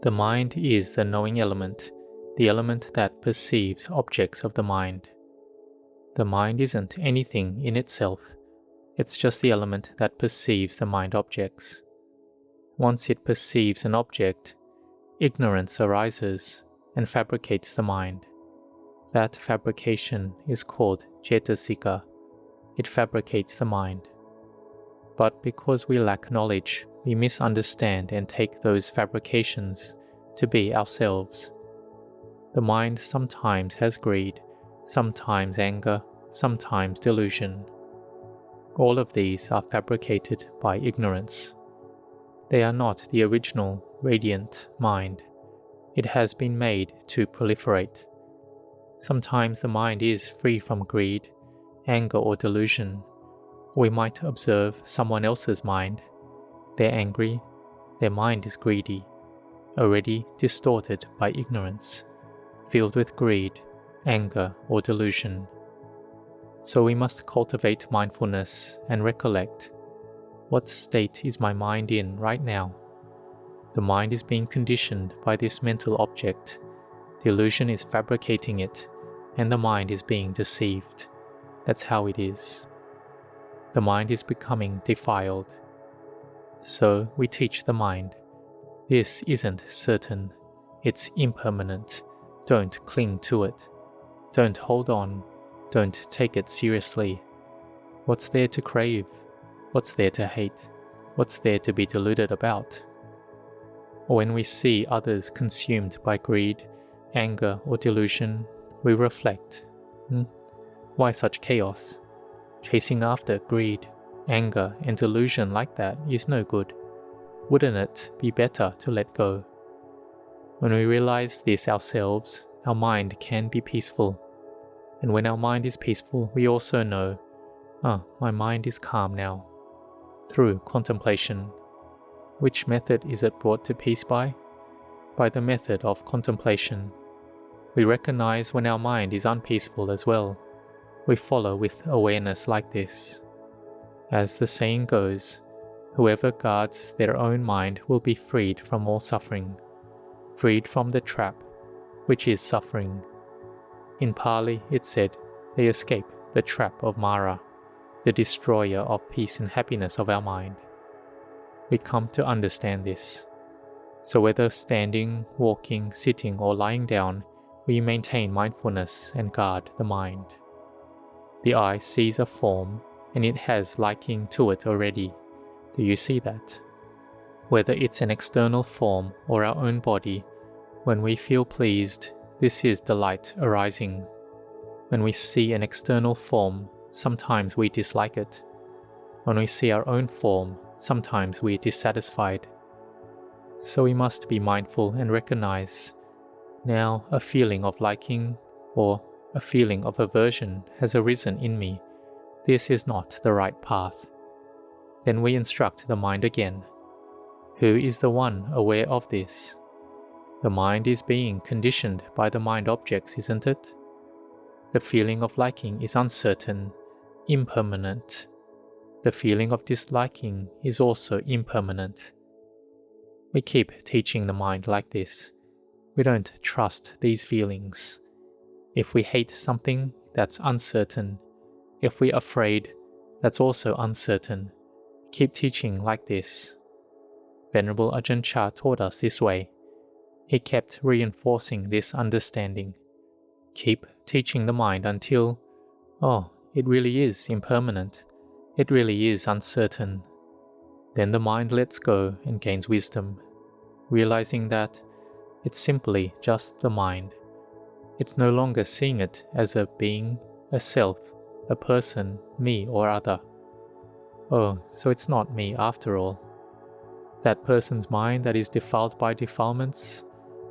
The mind is the knowing element, the element that perceives objects of the mind. The mind isn't anything in itself, it's just the element that perceives the mind objects. Once it perceives an object, ignorance arises and fabricates the mind. That fabrication is called cetasika. It fabricates the mind. But because we lack knowledge, we misunderstand and take those fabrications to be ourselves. The mind sometimes has greed, sometimes anger, sometimes delusion. All of these are fabricated by ignorance. They are not the original, radiant mind. It has been made to proliferate. Sometimes the mind is free from greed, anger, or delusion. We might observe someone else's mind. They're angry, their mind is greedy, already distorted by ignorance, filled with greed, anger, or delusion. So we must cultivate mindfulness and recollect, what state is my mind in right now? The mind is being conditioned by this mental object. The illusion is fabricating it, and the mind is being deceived. That's how it is. The mind is becoming defiled. So we teach the mind, this isn't certain, it's impermanent. Don't cling to it. Don't hold on. Don't take it seriously. What's there to crave? What's there to hate? What's there to be deluded about? Or when we see others consumed by greed, anger, or delusion, we reflect, why such chaos? Chasing after greed, anger, and delusion like that is no good. Wouldn't it be better to let go? When we realize this ourselves, our mind can be peaceful. And when our mind is peaceful, we also know, my mind is calm now. Through contemplation. Which method is it brought to peace by? By the method of contemplation. We recognize when our mind is unpeaceful as well. We follow with awareness like this. As the saying goes, whoever guards their own mind will be freed from all suffering, freed from the trap, which is suffering. In Pali it said, they escape the trap of Mara, the destroyer of peace and happiness of our mind. We come to understand this. So whether standing, walking, sitting, or lying down, we maintain mindfulness and guard the mind. The eye sees a form, and it has liking to it already. Do you see that? Whether it's an external form or our own body, when we feel pleased, this is delight arising. When we see an external form, sometimes we dislike it. When we see our own form, sometimes we are dissatisfied. So we must be mindful and recognize, now a feeling of liking or a feeling of aversion has arisen in me. This is not the right path. Then we instruct the mind again. Who is the one aware of this? The mind is being conditioned by the mind objects, isn't it? The feeling of liking is uncertain, impermanent. The feeling of disliking is also impermanent. We keep teaching the mind like this. We don't trust these feelings. If we hate something, that's uncertain. If we're afraid, that's also uncertain. Keep teaching like this. Venerable Ajahn Chah taught us this way. He kept reinforcing this understanding. Keep teaching the mind until, it really is impermanent. It really is uncertain. Then the mind lets go and gains wisdom, realizing that it's simply just the mind. It's no longer seeing it as a being, a self, a person, me or other. So it's not me after all. That person's mind that is defiled by defilements,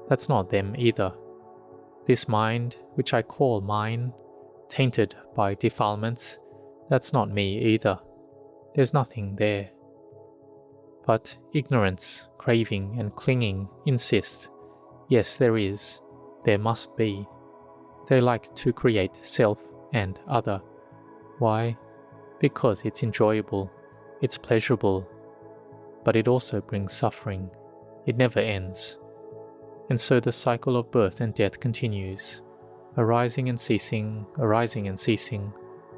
that's not them either. This mind, which I call mine, tainted by defilements, that's not me either. There's nothing there. But ignorance, craving, and clinging insist. Yes, there is. There must be. They like to create self and other. Why? Because it's enjoyable, it's pleasurable. But it also brings suffering. It never ends. And so the cycle of birth and death continues, arising and ceasing,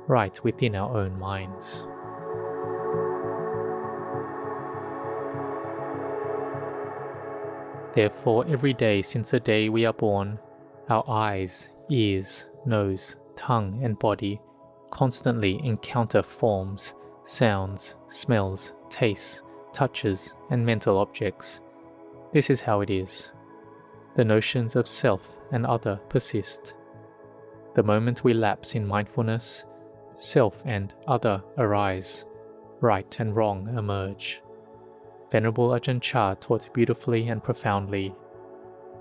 right within our own minds. Therefore, every day since the day we are born, our eyes, ears, nose, tongue, and body constantly encounter forms, sounds, smells, tastes, touches, and mental objects. This is how it is. The notions of self and other persist. The moment we lapse in mindfulness, self and other arise, right and wrong emerge. Venerable Ajahn Chah taught beautifully and profoundly.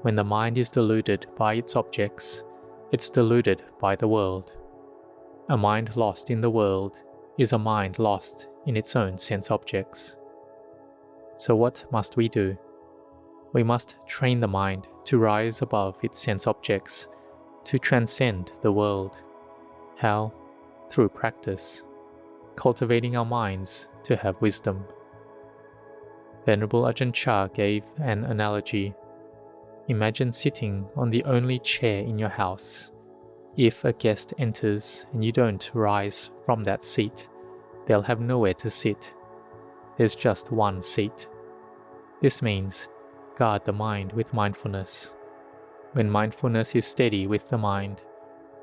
When the mind is deluded by its objects, it's deluded by the world. A mind lost in the world is a mind lost in its own sense objects. So what must we do? We must train the mind to rise above its sense objects, to transcend the world. How? Through practice, cultivating our minds to have wisdom. Venerable Ajahn Chah gave an analogy. Imagine sitting on the only chair in your house. If a guest enters and you don't rise from that seat, they'll have nowhere to sit. There's just one seat. This means guard the mind with mindfulness. When mindfulness is steady with the mind,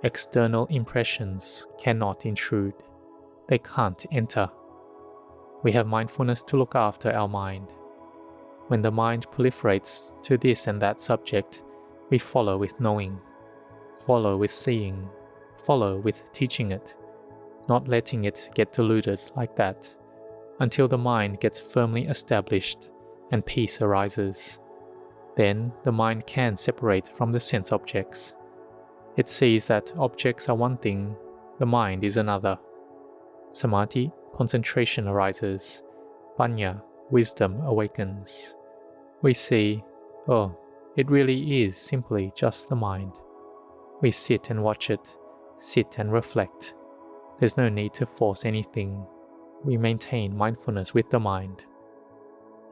external impressions cannot intrude. They can't enter. We have mindfulness to look after our mind. When the mind proliferates to this and that subject, we follow with knowing, follow with seeing, follow with teaching it, not letting it get deluded like that, until the mind gets firmly established and peace arises. Then the mind can separate from the sense objects. It sees that objects are one thing, the mind is another. Samadhi, concentration arises. Panya, wisdom awakens. We see, oh, it really is simply just the mind. We sit and watch it, sit and reflect. There's no need to force anything. We maintain mindfulness with the mind.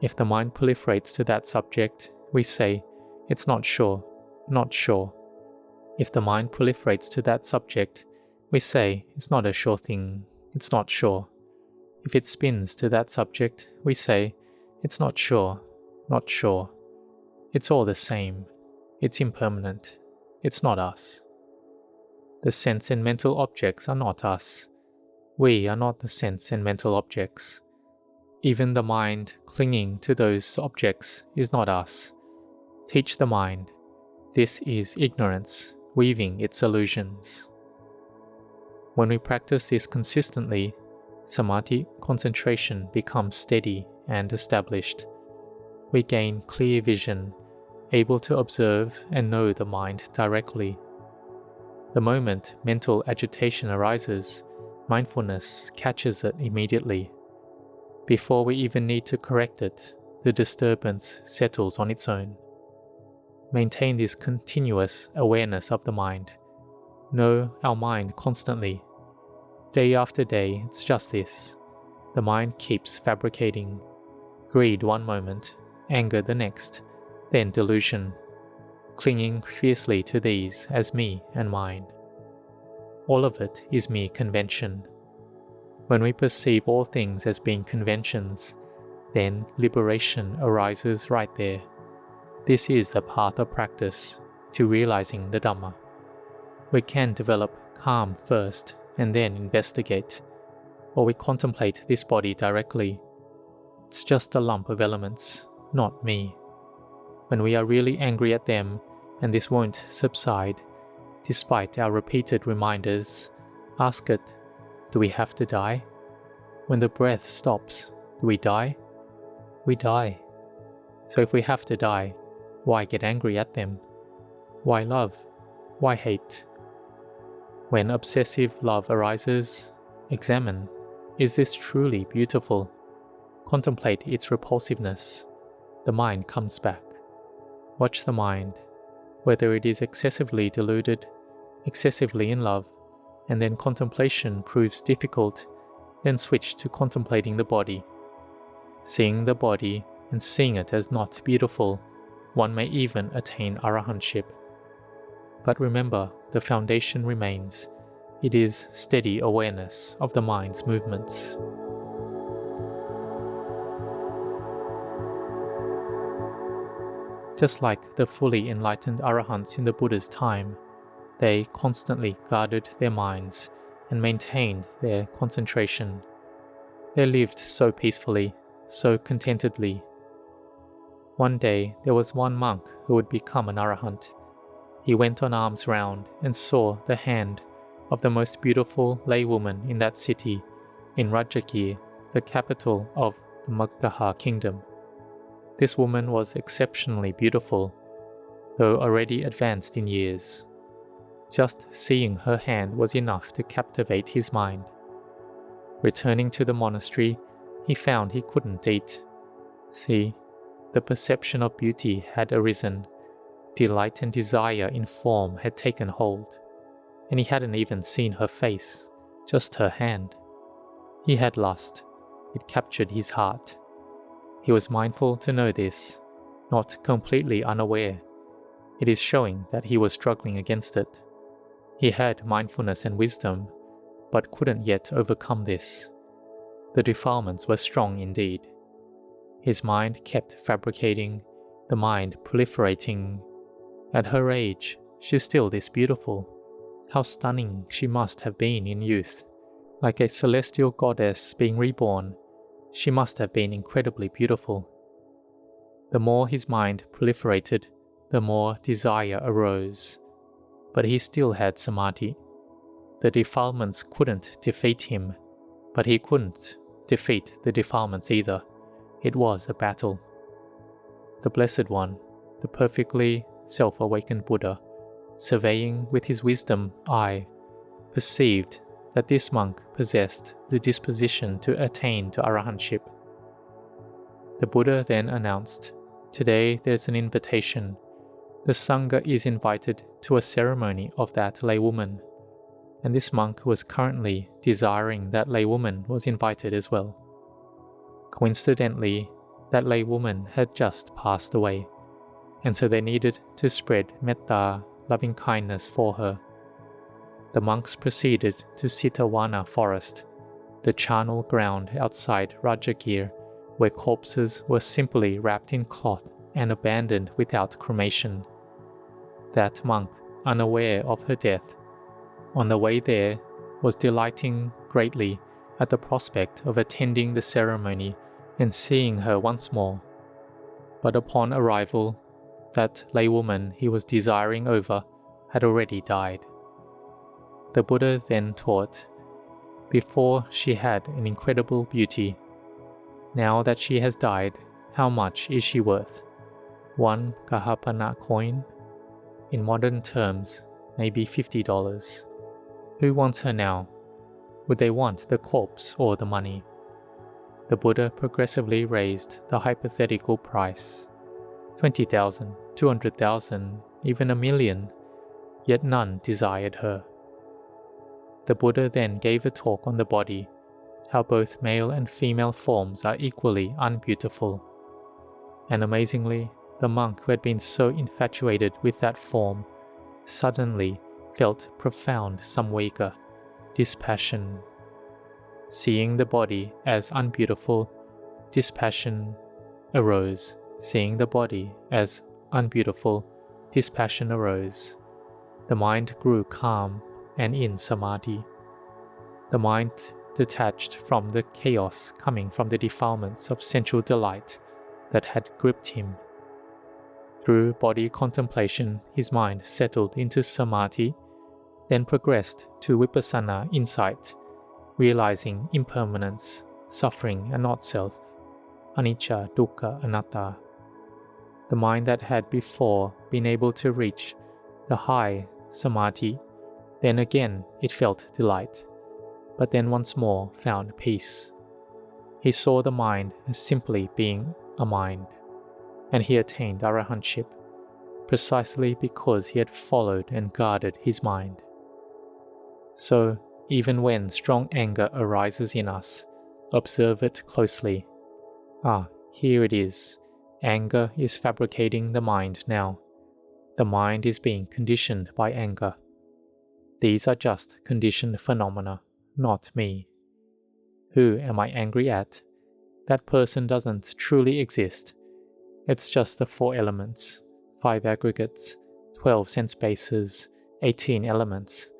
If the mind proliferates to that subject, we say, it's not sure, not sure. If the mind proliferates to that subject, we say, it's not a sure thing, it's not sure. If it spins to that subject, we say, it's not sure, not sure. It's all the same. It's impermanent. It's not us. The sense and mental objects are not us. We are not the sense and mental objects. Even the mind clinging to those objects is not us. Teach the mind. This is ignorance, weaving its illusions. When we practice this consistently, samadhi, concentration, becomes steady and established. We gain clear vision, able to observe and know the mind directly. The moment mental agitation arises, mindfulness catches it immediately. Before we even need to correct it, the disturbance settles on its own. Maintain this continuous awareness of the mind. Know our mind constantly. Day after day, it's just this. The mind keeps fabricating. Greed one moment, anger the next, then delusion, clinging fiercely to these as me and mine. All of it is mere convention. When we perceive all things as being conventions, then liberation arises right there. This is the path of practice to realizing the Dhamma. We can develop calm first and then investigate, or we contemplate this body directly. It's just a lump of elements, not me. When we are really angry at them, and this won't subside, despite our repeated reminders, ask it, do we have to die? When the breath stops, do we die? We die. So if we have to die, why get angry at them? Why love? Why hate? When obsessive love arises, examine, is this truly beautiful? Contemplate its repulsiveness. The mind comes back. Watch the mind, whether it is excessively deluded, excessively in love, and then contemplation proves difficult, then switch to contemplating the body. Seeing the body and seeing it as not beautiful, one may even attain arahantship. But remember, the foundation remains. It is steady awareness of the mind's movements. Just like the fully enlightened arahants in the Buddha's time, they constantly guarded their minds and maintained their concentration. They lived so peacefully, so contentedly. One day, there was one monk who would become an arahant. He went on alms round and saw the hand of the most beautiful laywoman in that city, in Rajagir, the capital of the Magdha kingdom. This woman was exceptionally beautiful, though already advanced in years. Just seeing her hand was enough to captivate his mind. Returning to the monastery, he found he couldn't eat. See, the perception of beauty had arisen. Delight and desire in form had taken hold, and he hadn't even seen her face, just her hand. He had lust. It captured his heart. He was mindful to know this, not completely unaware. It is showing that he was struggling against it. He had mindfulness and wisdom, but couldn't yet overcome this. The defilements were strong indeed. His mind kept fabricating, the mind proliferating. At her age, she's still this beautiful. How stunning she must have been in youth. Like a celestial goddess being reborn, she must have been incredibly beautiful. The more his mind proliferated, the more desire arose. But he still had samadhi. The defilements couldn't defeat him, but he couldn't defeat the defilements either. It was a battle. The Blessed One, the perfectly self-awakened Buddha, surveying with his wisdom eye, perceived that this monk possessed the disposition to attain to arahantship. The Buddha then announced, "Today there's an invitation. The Sangha is invited to a ceremony of that laywoman." And this monk was currently desiring that laywoman was invited as well. Coincidentally, that laywoman had just passed away, and so they needed to spread metta, loving kindness for her. The monks proceeded to Sitawana forest, the charnel ground outside Rajagir, where corpses were simply wrapped in cloth and abandoned without cremation. That monk, unaware of her death, on the way there, was delighting greatly at the prospect of attending the ceremony and seeing her once more. But upon arrival, that laywoman he was desiring over had already died. The Buddha then taught, before she had an incredible beauty. Now that she has died, how much is she worth? 1 kahapana coin? In modern terms, maybe $50. Who wants her now? Would they want the corpse or the money? The Buddha progressively raised the hypothetical price. 20,000, 200,000, even 1,000,000, yet none desired her. The Buddha then gave a talk on the body, how both male and female forms are equally unbeautiful. And amazingly, the monk who had been so infatuated with that form suddenly felt profound samvega, dispassion. Seeing the body as unbeautiful, dispassion arose. Seeing the body as unbeautiful, dispassion arose. The mind grew calm and in samadhi. The mind detached from the chaos coming from the defilements of sensual delight that had gripped him. Through body contemplation, his mind settled into samadhi, then progressed to vipassana insight, realizing impermanence, suffering and not self, anicca, dukkha, anatta. The mind that had before been able to reach the high samadhi, then again it felt delight, but then once more found peace. He saw the mind as simply being a mind, and he attained arahantship precisely because he had followed and guarded his mind. So, even when strong anger arises in us, observe it closely. Here it is. Anger is fabricating the mind now. The mind is being conditioned by anger. These are just conditioned phenomena, not me. Who am I angry at? That person doesn't truly exist. It's just the 4 elements, 5 aggregates, 12 sense bases, 18 elements,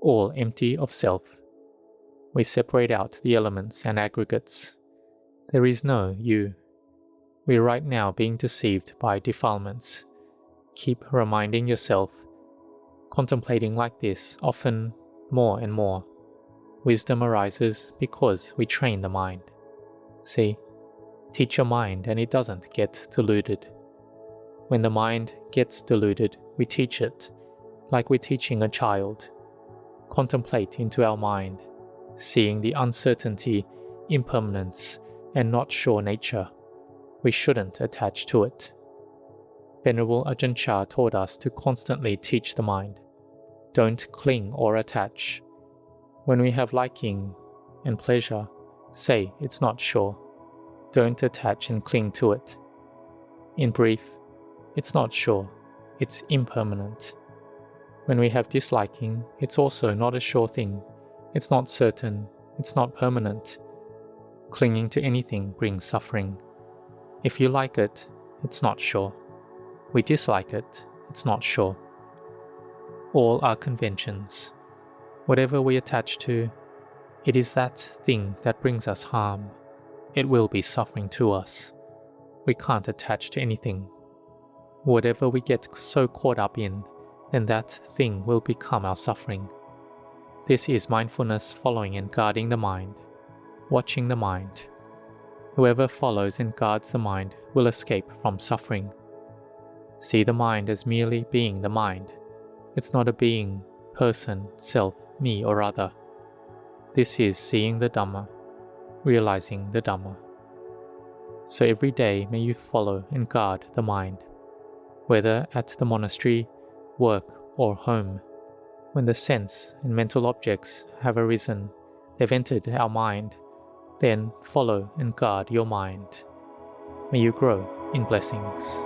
all empty of self. We separate out the elements and aggregates. There is no you. We're right now being deceived by defilements. Keep reminding yourself, contemplating like this often more and more. Wisdom arises because we train the mind. See, teach your mind and it doesn't get deluded. When the mind gets deluded, we teach it, like we're teaching a child. Contemplate into our mind, seeing the uncertainty, impermanence, and not sure nature. We shouldn't attach to it. Venerable Ajahn Chah taught us to constantly teach the mind. Don't cling or attach. When we have liking and pleasure, say it's not sure. Don't attach and cling to it. In brief, it's not sure, it's impermanent. When we have disliking, it's also not a sure thing. It's not certain, it's not permanent. Clinging to anything brings suffering. If you like it, it's not sure. We dislike it, it's not sure. All are conventions. Whatever we attach to, it is that thing that brings us harm. It will be suffering to us. We can't attach to anything. Whatever we get so caught up in, then that thing will become our suffering. This is mindfulness following and guarding the mind, watching the mind. Whoever follows and guards the mind will escape from suffering. See the mind as merely being the mind. It's not a being, person, self, me or other. This is seeing the Dhamma, realizing the Dhamma. So every day may you follow and guard the mind, whether at the monastery, work or home. When the sense and mental objects have arisen, they've entered our mind, then follow and guard your mind. May you grow in blessings.